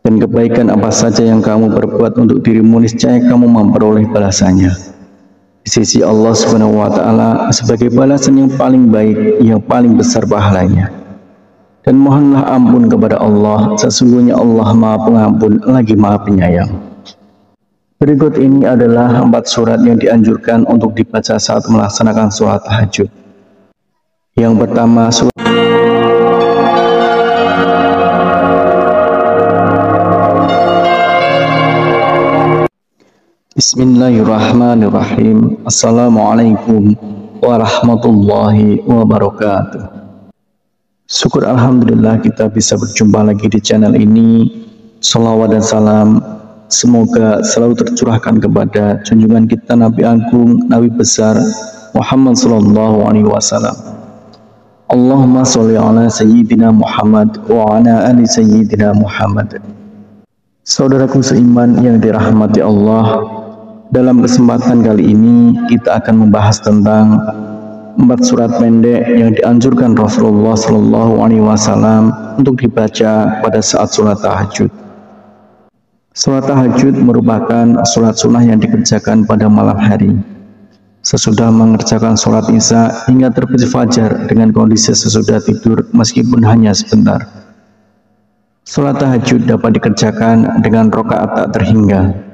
Dan kebaikan apa saja yang kamu perbuat untuk dirimu, niscaya kamu memperoleh balasannya di sisi Allah Subhanahu wa Ta'ala sebagai balasan yang paling baik, yang paling besar pahalanya. Dan mohonlah ampun kepada Allah, sesungguhnya Allah Maha Pengampun lagi Maha Penyayang. Berikut ini adalah 4 surat yang dianjurkan untuk dibaca saat melaksanakan sholat tahajud. Yang pertama, surat Bismillahirrahmanirrahim. Assalamualaikum warahmatullahi wabarakatuh. Syukur alhamdulillah kita bisa berjumpa lagi di channel ini. Salawat dan salam semoga selalu tercurahkan kepada junjungan kita Nabi Agung, Nabi besar Muhammad sallallahu alaihi wasallam. Allahumma sholli ala sayyidina Muhammad wa ala ali sayyidina Muhammad. Saudaraku seiman yang dirahmati Allah, dalam kesempatan kali ini kita akan membahas tentang 4 surat pendek yang dianjurkan Rasulullah Shallallahu Alaihi Wasallam untuk dibaca pada saat sholat tahajud. Sholat tahajud merupakan sholat sunnah yang dikerjakan pada malam hari, sesudah mengerjakan sholat isya hingga terbit fajar dengan kondisi sesudah tidur meskipun hanya sebentar. Sholat tahajud dapat dikerjakan dengan rakaat tak terhingga.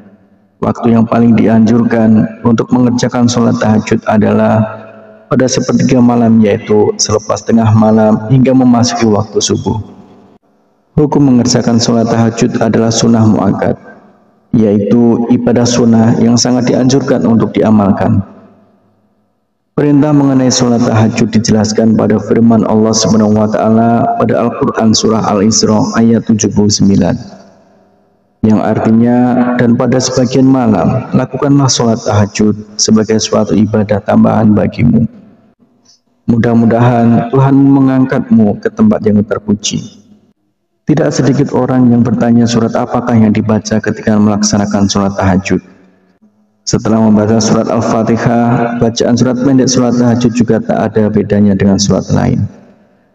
Waktu yang paling dianjurkan untuk mengerjakan sholat tahajud adalah pada sepertiga malam, yaitu selepas tengah malam hingga memasuki waktu subuh. Hukum mengerjakan sholat tahajud adalah sunnah muakkad, yaitu ibadah sunnah yang sangat dianjurkan untuk diamalkan. Perintah mengenai sholat tahajud dijelaskan pada firman Allah Subhanahu wa Ta'ala pada Al-Quran Surah Al-Isra ayat 79, yang artinya, dan pada sebagian malam lakukanlah sholat tahajud sebagai suatu ibadah tambahan bagimu. Mudah-mudahan Tuhanmu mengangkatmu ke tempat yang terpuji. Tidak sedikit orang yang bertanya surat apakah yang dibaca ketika melaksanakan sholat tahajud. Setelah membaca surat Al-Fatihah, bacaan surat pendek sholat tahajud juga tak ada bedanya dengan surat lain.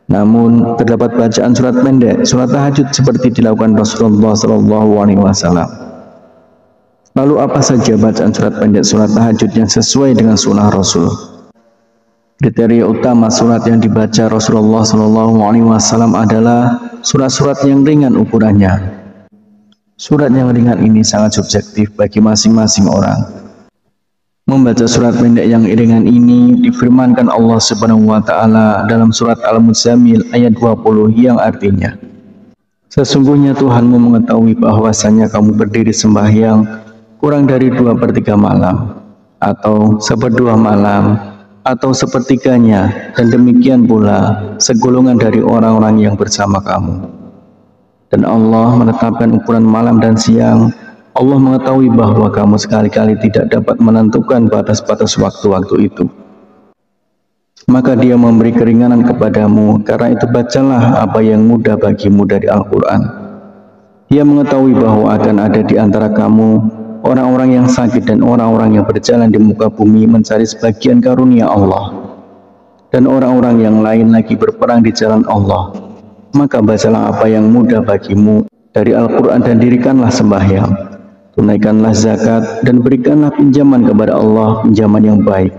Namun, terdapat bacaan surat pendek sholat tahajud seperti dilakukan Rasulullah Shallallahu Alaihi Wasallam. Lalu apa saja bacaan surat pendek sholat tahajud yang sesuai dengan sunnah Rasul? Kriteria utama surat yang dibaca Rasulullah Shallallahu Alaihi Wasallam adalah surat-surat yang ringan ukurannya. Surat yang ringan ini sangat subjektif bagi masing-masing orang. Membaca surat pendek yang ringan ini difirmankan Allah Subhanahu wa Ta'ala dalam surat Al-Muzammil ayat 20 yang artinya, sesungguhnya Tuhanmu mengetahui bahwasanya kamu berdiri sembahyang kurang dari 2/3 malam, atau 1/2 malam, atau sepertiganya, dan demikian pula segolongan dari orang-orang yang bersama kamu. Dan Allah menetapkan ukuran malam dan siang. Allah mengetahui bahwa kamu sekali-kali tidak dapat menentukan batas-batas waktu-waktu itu. Maka Dia memberi keringanan kepadamu, karena itu bacalah apa yang mudah bagimu dari Al-Quran. Dia mengetahui bahwa akan ada di antara kamu orang-orang yang sakit dan orang-orang yang berjalan di muka bumi mencari sebagian karunia Allah, dan orang-orang yang lain lagi berperang di jalan Allah. Maka bacalah apa yang mudah bagimu dari Al-Quran dan dirikanlah sembahyang. Tunaikanlah zakat dan berikanlah pinjaman kepada Allah, pinjaman yang baik.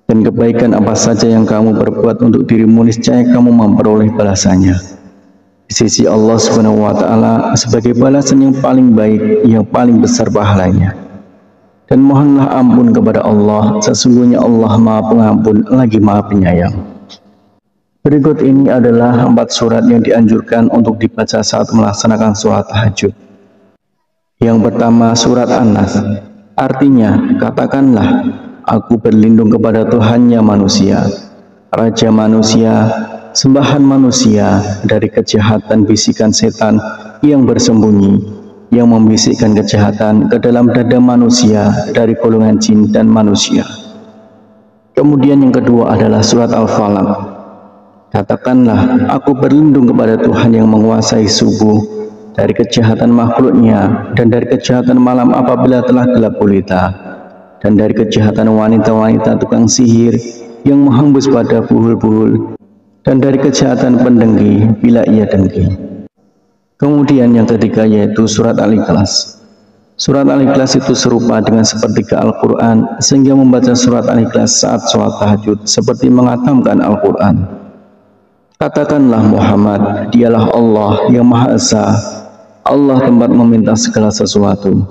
Dan kebaikan apa saja yang kamu perbuat untuk dirimu, niscaya kamu memperoleh balasannya di sisi Allah Subhanahu wa Ta'ala sebagai balasan yang paling baik, yang paling besar pahalanya. Dan mohonlah ampun kepada Allah, sesungguhnya Allah Maha Pengampun lagi Maha Penyayang. Berikut ini adalah 4 surat yang dianjurkan untuk dibaca saat melaksanakan sholat tahajud. Yang pertama, surat An-Nas. Artinya, katakanlah, aku berlindung kepada Tuhannya manusia, Raja manusia, sembahan manusia, dari kejahatan bisikan setan yang bersembunyi, yang membisikkan kejahatan ke dalam dada manusia dari golongan jin dan manusia. Kemudian yang kedua adalah surat Al-Falaq. Katakanlah, aku berlindung kepada Tuhan yang menguasai subuh, dari kejahatan makhluknya, dan dari kejahatan malam apabila telah gelap gulita, dan dari kejahatan wanita-wanita tukang sihir yang menghembus pada buhul-buhul, dan dari kejahatan pendengki bila ia dengki. Kemudian yang ketiga yaitu surat Al-Ikhlas. Surat Al-Ikhlas itu serupa dengan sepertiga Al-Quran, sehingga membaca surat Al-Ikhlas saat sholat tahajud seperti menghatamkan Al-Quran. Katakanlah Muhammad, dialah Allah yang Maha Esa, Allah tempat meminta segala sesuatu.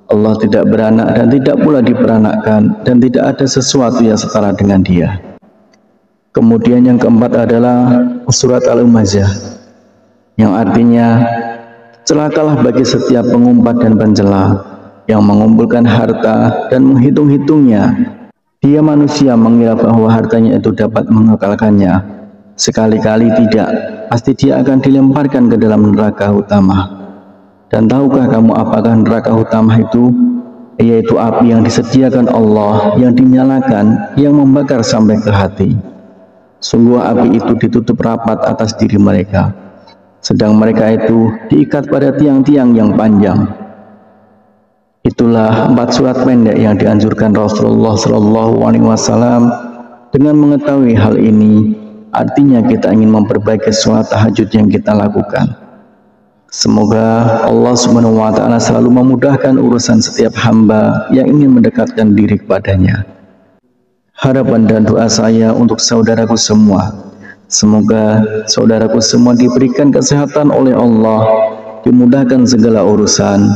Allah tidak beranak dan tidak pula diperanakkan, dan tidak ada sesuatu yang setara dengan Dia. Kemudian yang keempat adalah surat Al-Humazah, yang artinya celakalah bagi setiap pengumpat dan pencela yang mengumpulkan harta dan menghitung-hitungnya. Dia manusia mengira bahwa hartanya itu dapat mengekalkannya. Sekali-kali tidak, pasti dia akan dilemparkan ke dalam neraka utama. Dan tahukah kamu apakah neraka utama itu? Yaitu api yang disediakan Allah, yang dinyalakan, yang membakar sampai ke hati. Sungguh api itu ditutup rapat atas diri mereka, sedang mereka itu diikat pada tiang-tiang yang panjang. Itulah 4 surat pendek yang dianjurkan Rasulullah SAW. Dengan mengetahui hal ini, artinya kita ingin memperbaiki sholat tahajud yang kita lakukan. Semoga Allah SWT selalu memudahkan urusan setiap hamba yang ingin mendekatkan diri kepadanya. Harapan dan doa saya untuk saudaraku semua, semoga saudaraku semua diberikan kesehatan oleh Allah, dimudahkan segala urusan,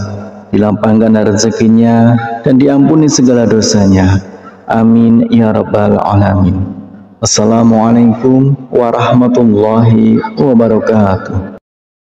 dilapangkan rezekinya, dan diampuni segala dosanya. Amin ya rabbal alamin. Assalamualaikum warahmatullahi wabarakatuh.